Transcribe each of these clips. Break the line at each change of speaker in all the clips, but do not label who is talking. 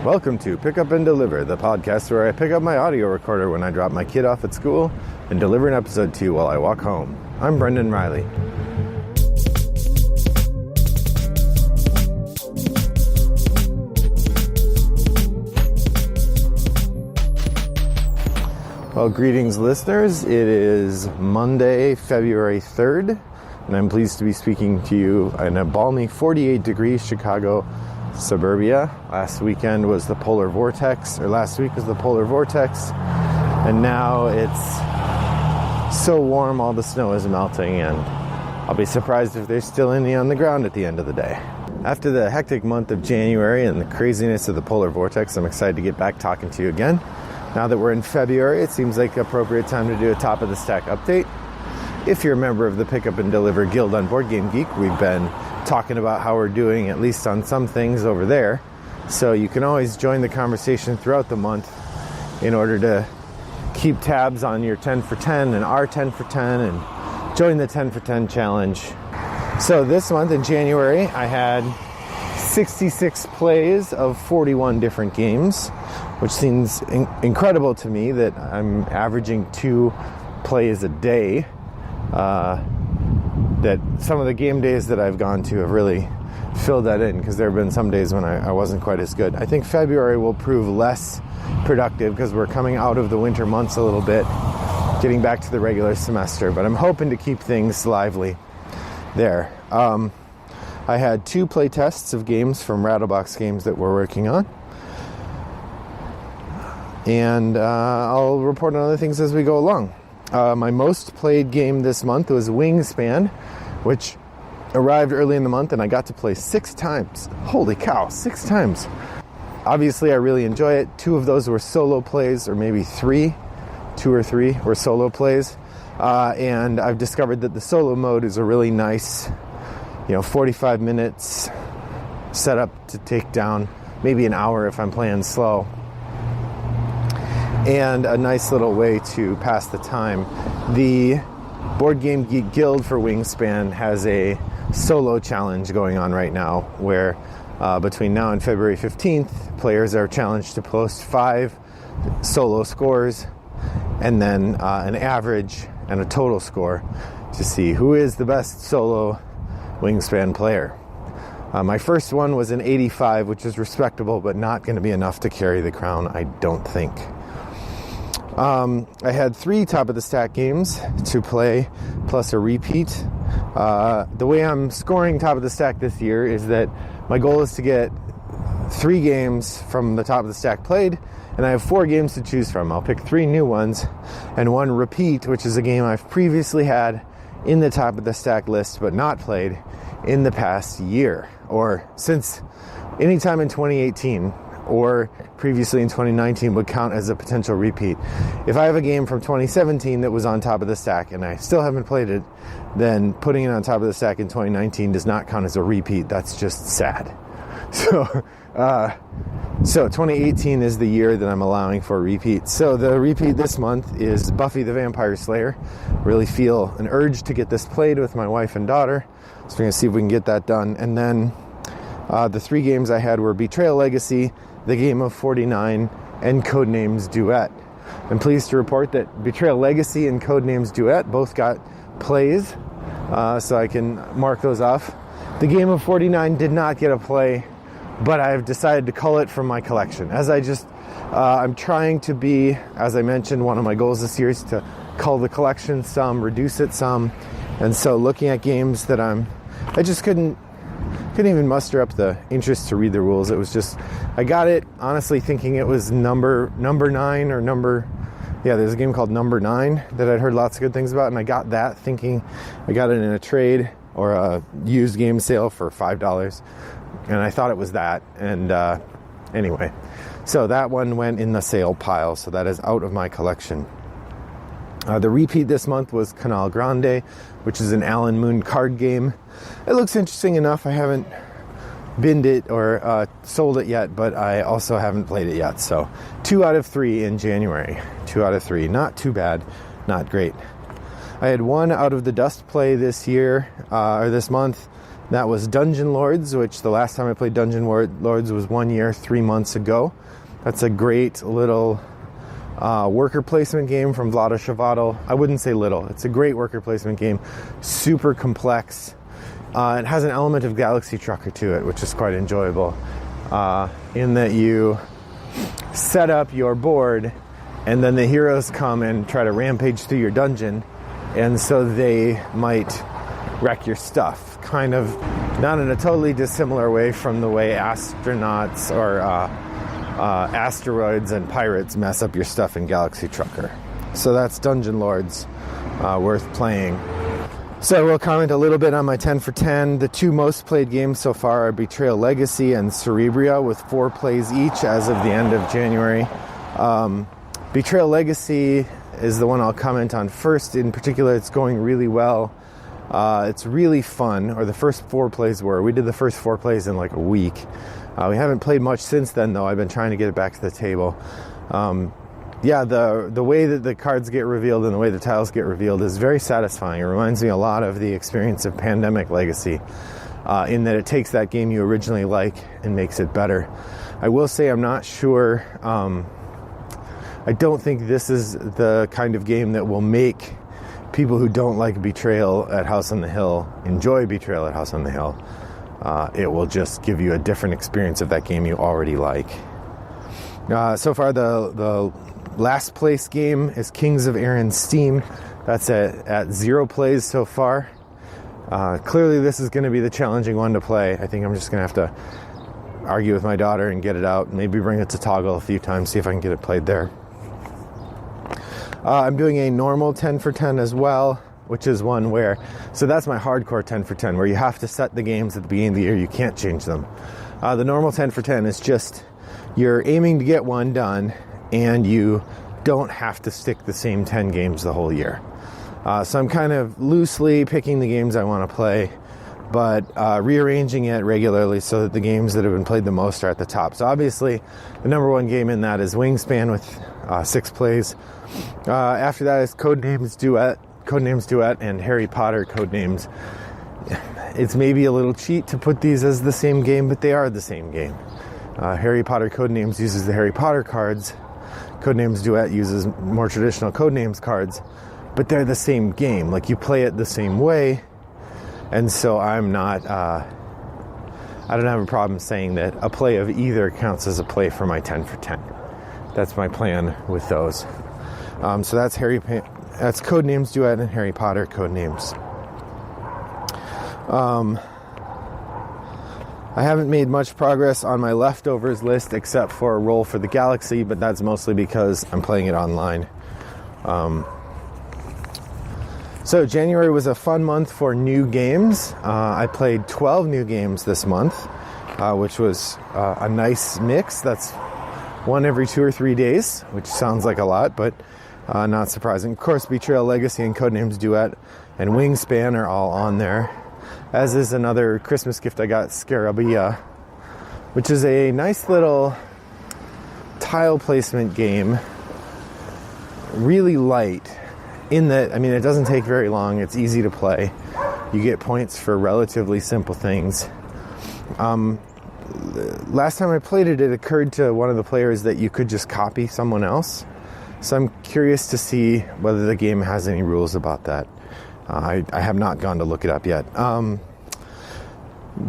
Welcome to Pick Up and Deliver, the podcast where I pick up my audio recorder when I drop my kid off at school and deliver an episode to you while I walk home. I'm Brendan Riley. Well, greetings listeners. It is Monday, February 3rd, and I'm pleased to be speaking to you in a balmy 48 degrees Chicago suburbia. Last week was the polar vortex, and now it's so warm all the snow is melting, and I'll be surprised if there's still any on the ground at the end of the day. After the hectic month of January and the craziness of the polar vortex, I'm excited to get back talking to you again. Now that we're in February, it seems like an appropriate time to do a top of the stack update. If you're a member of the Pick Up and Deliver Guild on Board Game Geek, we've been talking about how we're doing, at least on some things over there. So you can always join the conversation throughout the month in order to keep tabs on your 10 for 10 and our 10 for 10 and join the 10 for 10 challenge. So this month in January, I had 66 plays of 41 different games, which seems incredible to me that I'm averaging 2 plays a day. That some of the game days that I've gone to have really filled that in, because there have been some days when I wasn't quite as good. I think February will prove less productive because we're coming out of the winter months a little bit, getting back to the regular semester, but I'm hoping to keep things lively there. I had 2 play tests of games from Rattlebox Games that we're working on, and I'll report on other things as we go along. My most played game this month was Wingspan, which arrived early in the month, and I got to play 6 times. Holy cow, 6 times. Obviously, I really enjoy it. 2 of those were solo plays, or maybe 3. 2 or 3 were solo plays. And I've discovered that the solo mode is a really nice, 45 minutes setup to take down, maybe an hour if I'm playing slow. And a nice little way to pass the time. The Board Game Geek Guild for Wingspan has a solo challenge going on right now, where between now and February 15th, players are challenged to post 5 solo scores and then an average and a total score to see who is the best solo Wingspan player. My first one was an 85, which is respectable, but not going to be enough to carry the crown, I don't think. I had 3 top of the stack games to play, plus a repeat. The way I'm scoring top of the stack this year is that my goal is to get 3 games from the top of the stack played, and I have 4 games to choose from. I'll pick 3 new ones and 1 repeat, which is a game I've previously had in the top of the stack list but not played in the past year, or since any time in 2018 or previously in 2019 would count as a potential repeat. If I have a game from 2017 that was on top of the stack and I still haven't played it, then putting it on top of the stack in 2019 does not count as a repeat. That's just sad. So 2018 is the year that I'm allowing for a repeat. So the repeat this month is Buffy the Vampire Slayer. Really feel an urge to get this played with my wife and daughter. So we're going to see if we can get that done. And then the 3 games I had were Betrayal Legacy, the Game of 49, and Codenames Duet. I'm pleased to report that Betrayal Legacy and Codenames Duet both got plays, so I can mark those off. The Game of 49 did not get a play, but I've decided to cull it from my collection. I'm trying to be, as I mentioned, one of my goals this year is to cull the collection some, reduce it some, and so looking at games that I just couldn't even muster up the interest to read the rules. It was just, I got it honestly thinking it was number 9 or there's a game called Number 9 that I'd heard lots of good things about, and I got that thinking I got it in a trade or a used game sale for $5, and I thought it was that, and anyway, so that one went in the sale pile, so that is out of my collection. The repeat this month was Canal Grande, which is an Alan Moon card game. It looks interesting enough. I haven't binned it or sold it yet, but I also haven't played it yet. So 2 out of 3 in January. 2 out of 3. Not too bad. Not great. I had 1 out of the dust play this year, or this month. That was Dungeon Lords, which the last time I played Dungeon Lords was 1 year, 3 months ago. That's a great little worker placement game from Vlaada Chvátil. I wouldn't say little. It's a great worker placement game. Super complex. It has an element of Galaxy Trucker to it, which is quite enjoyable. In that you set up your board, and then the heroes come and try to rampage through your dungeon, and so they might wreck your stuff. Kind of not in a totally dissimilar way from the way astronauts or asteroids and pirates mess up your stuff in Galaxy Trucker. So that's Dungeon Lords, worth playing. So I will comment a little bit on my 10 for 10. The 2 most played games so far are Betrayal Legacy and Cerebria, with 4 plays each as of the end of January. Betrayal Legacy is the one I'll comment on first. In particular, it's going really well. It's really fun, or the first 4 plays were. We did the first 4 plays in like a week. We haven't played much since then, though. I've been trying to get it back to the table. The way that the cards get revealed and the way the tiles get revealed is very satisfying. It reminds me a lot of the experience of Pandemic Legacy, in that it takes that game you originally like and makes it better. I will say I'm not sure. I don't think this is the kind of game that will make people who don't like Betrayal at House on the Hill enjoy Betrayal at House on the Hill. It will just give you a different experience of that game you already like. So far, the last place game is Kings of Aaron's Steam. That's at 0 plays so far. Clearly, this is going to be the challenging one to play. I think I'm just going to have to argue with my daughter and get it out. Maybe bring it to Toggle a few times, see if I can get it played there. I'm doing a normal 10 for 10 as well, which is one where, so that's my hardcore 10 for 10, where you have to set the games at the beginning of the year. You can't change them. The normal 10 for 10 is just, you're aiming to get one done, and you don't have to stick the same 10 games the whole year. So I'm kind of loosely picking the games I want to play, but rearranging it regularly so that the games that have been played the most are at the top. So obviously, the number 1 game in that is Wingspan with 6 plays. After that is Codenames Duet, and Harry Potter Codenames. It's maybe a little cheat to put these as the same game, but they are the same game. Harry Potter Codenames uses the Harry Potter cards. Codenames Duet uses more traditional Codenames cards, but they're the same game. Like, you play it the same way, and so I'm not, I don't have a problem saying that a play of either counts as a play for my 10 for 10. That's my plan with those. So that's Codenames Duet and Harry Potter Codenames. I haven't made much progress on my leftovers list except for a Roll for the Galaxy, but that's mostly because I'm playing it online. So January was a fun month for new games. I played 12 new games this month, which was a nice mix. That's one every 2 or 3 days, which sounds like a lot, but not surprising. Of course, Betrayal Legacy and Codenames Duet and Wingspan are all on there, as is another Christmas gift I got, Scarabia, which is a nice little tile placement game, really light, in that, I mean, it doesn't take very long, it's easy to play, you get points for relatively simple things. Last time I played it, it occurred to one of the players that you could just copy someone else, so I'm curious to see whether the game has any rules about that. I have not gone to look it up yet.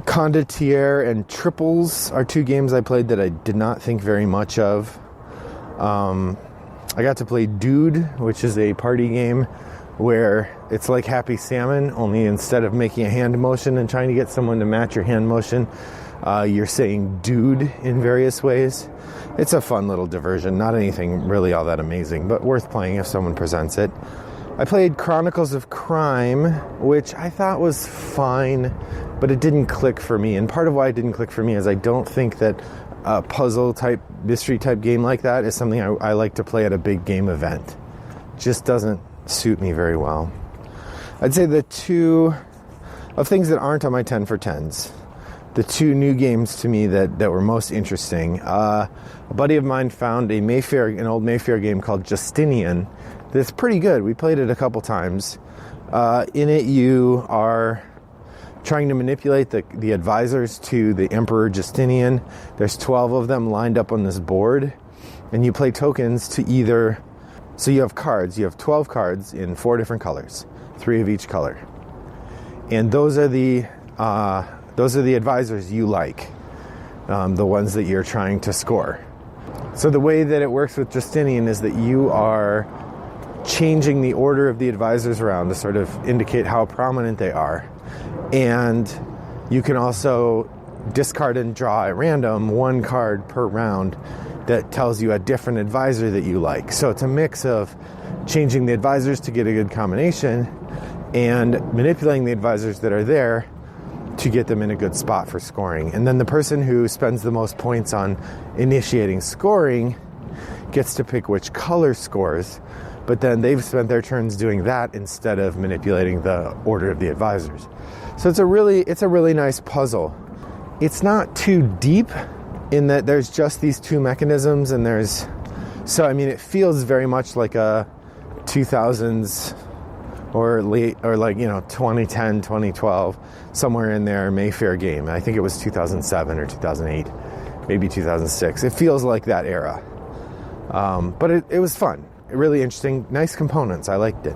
Condottiere and Triples are 2 games I played that I did not think very much of. I got to play Dude, which is a party game where it's like Happy Salmon, only instead of making a hand motion and trying to get someone to match your hand motion, you're saying dude in various ways. It's a fun little diversion, not anything really all that amazing, but worth playing if someone presents it. I played Chronicles of Crime, which I thought was fine, but it didn't click for me. And part of why it didn't click for me is I don't think that a puzzle-type, mystery-type game like that is something I like to play at a big game event. Just doesn't suit me very well. I'd say the 2 of things that aren't on my 10 for 10s, the 2 new games to me that were most interesting. A buddy of mine found an old Mayfair game called Justinian that's pretty good. We played it a couple times. In it, you are trying to manipulate the advisors to the Emperor Justinian. There's 12 of them lined up on this board, and you play tokens to either... So you have cards. You have 12 cards in 4 different colors, 3 of each color. And those are the advisors you like, the ones that you're trying to score. So the way that it works with Justinian is that you are changing the order of the advisors around to sort of indicate how prominent they are. And you can also discard and draw at random 1 card per round that tells you a different advisor that you like. So it's a mix of changing the advisors to get a good combination and manipulating the advisors that are there to get them in a good spot for scoring. And then the person who spends the most points on initiating scoring gets to pick which color scores, but then they've spent their turns doing that instead of manipulating the order of the advisors. So it's a really nice puzzle. It's not too deep in that there's just these 2 mechanisms, and it feels very much like a 2000s or 2010, 2012, somewhere in there, Mayfair game. I think it was 2007 or 2008, maybe 2006. It feels like that era. But it was fun. Really interesting. Nice components. I liked it.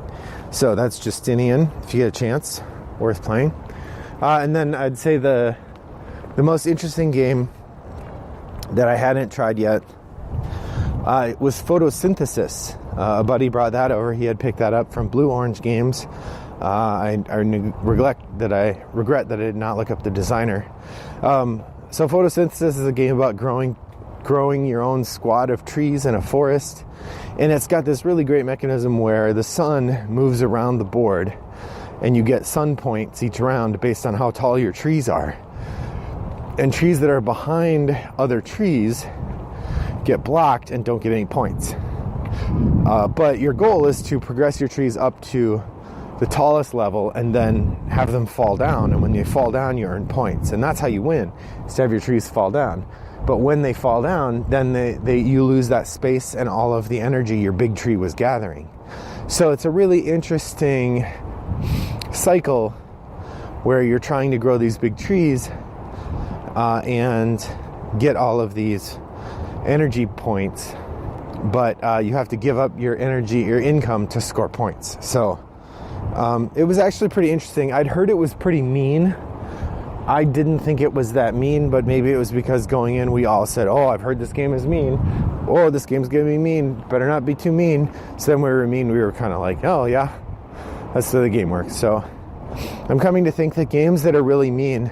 So that's Justinian, if you get a chance. Worth playing. And then I'd say the most interesting game that I hadn't tried yet was Photosynthesis. A buddy brought that over. He had picked that up from Blue Orange Games. I regret that I did not look up the designer. So Photosynthesis is a game about growing your own squad of trees in a forest. And it's got this really great mechanism where the sun moves around the board and you get sun points each round based on how tall your trees are. And trees that are behind other trees get blocked and don't get any points. But your goal is to progress your trees up to the tallest level and then have them fall down. And when they fall down, you earn points. And that's how you win, is to have your trees fall down. But when they fall down, then you lose that space and all of the energy your big tree was gathering. So it's a really interesting cycle where you're trying to grow these big trees and get all of these energy points, but you have to give up your energy, your income, to score points. So it was actually pretty interesting. I'd heard it was pretty mean. I didn't think it was that mean, but maybe it was because going in we all said, oh, I've heard this game is mean. Oh, this game's gonna be mean. Better not be too mean. So then we were mean. We were kind of like, oh yeah, that's the way the game works. So I'm coming to think that games that are really mean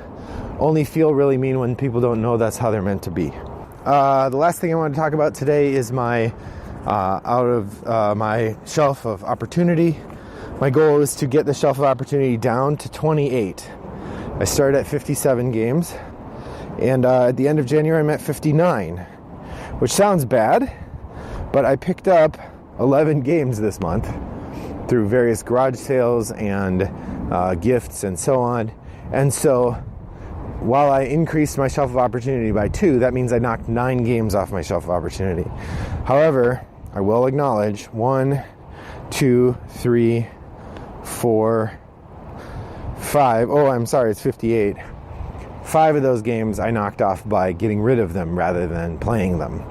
only feel really mean when people don't know that's how they're meant to be. The last thing I want to talk about today is my out of my shelf of opportunity. My goal is to get the shelf of opportunity down to 28. I started at 57 games, and at the end of January I'm at 59, which sounds bad, but I picked up 11 games this month through various garage sales and gifts and so on. And so while I increased my shelf of opportunity by 2, that means I knocked 9 games off my shelf of opportunity. However, I will acknowledge 1, 2, 3, 4, 5. Oh, I'm sorry, it's 58. 5 of those games I knocked off by getting rid of them rather than playing them,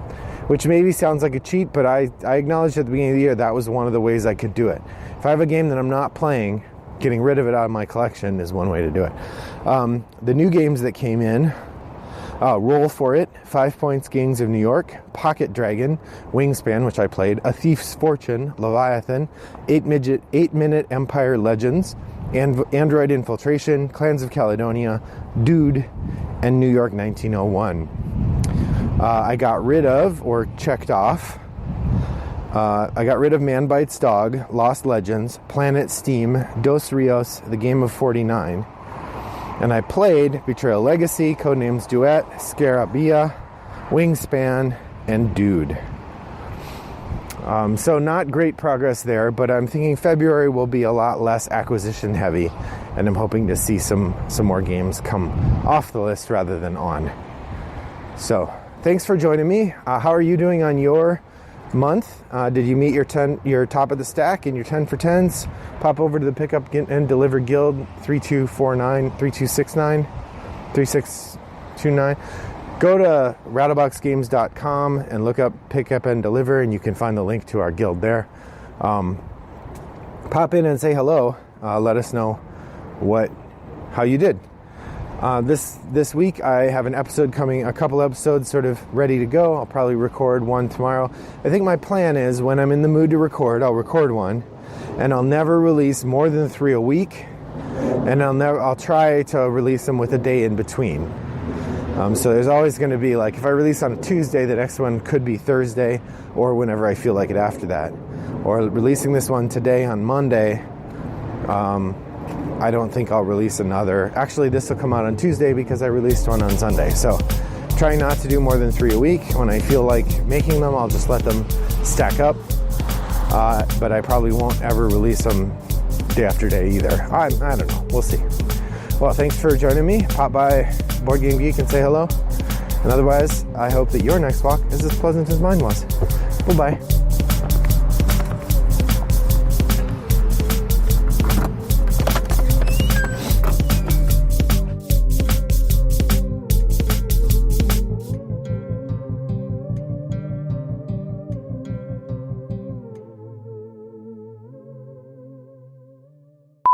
which maybe sounds like a cheat, but I acknowledged at the beginning of the year that was one of the ways I could do it. If I have a game that I'm not playing, getting rid of it out of my collection is one way to do it. The new games that came in, Roll For It, 5 Points, Gangs of New York, Pocket Dragon, Wingspan, which I played, A Thief's Fortune, Leviathan, 8-Minute Empire Legends, Android Infiltration, Clans of Caledonia, Dude, and New York 1901. I got rid of, or checked off, I got rid of Man Bites Dog, Lost Legends, Planet Steam, Dos Rios, The Game of 49. And I played Betrayal Legacy, Codenames Duet, Scarabia, Wingspan, and Dude. So not great progress there, but I'm thinking February will be a lot less acquisition heavy, and I'm hoping to see some more games come off the list rather than on. So thanks for joining me. How are you doing on your month. Did you meet your top of the stack and your 10 for 10s? Pop over to the Pickup and Deliver Guild, 3269 3629. Go to rattleboxgames.com and look up Pickup and Deliver, and you can find the link to our guild there. Pop in and say hello. Let us know how you did. This week I have an episode coming, a couple episodes sort of ready to go. I'll probably record one tomorrow. I think my plan is when I'm in the mood to record, I'll record one, and I'll never release more than 3 a week, and I'll try to release them with a day in between. So there's always going to be, like, if I release on a Tuesday, the next one could be Thursday or whenever I feel like it after that. Or releasing this one today on Monday, I don't think I'll release another. Actually, this will come out on Tuesday because I released one on Sunday. So trying not to do more than 3 a week. When I feel like making them, I'll just let them stack up. But I probably won't ever release them day after day either. I don't know. We'll see. Well, thanks for joining me. Pop by Board Game Geek and say hello. And otherwise, I hope that your next walk is as pleasant as mine was. Bye-bye.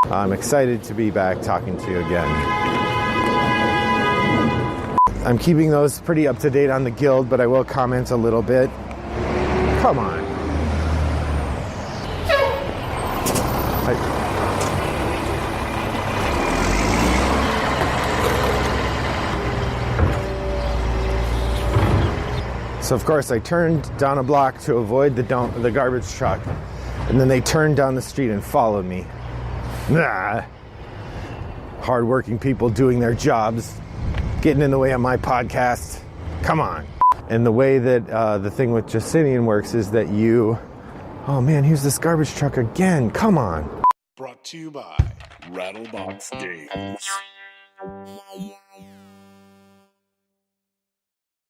I'm excited to be back talking to you again. I'm keeping those pretty up to date on the guild, but I will comment a little bit. Come on. So of course I turned down a block to avoid the garbage truck, and then they turned down the street and followed me. Nah. Hardworking people doing their jobs, getting in the way of my podcast. Come on. And the way that the thing with Justinian works is that oh man, here's this garbage truck again. Come on.
Brought to you by Rattlebox Games.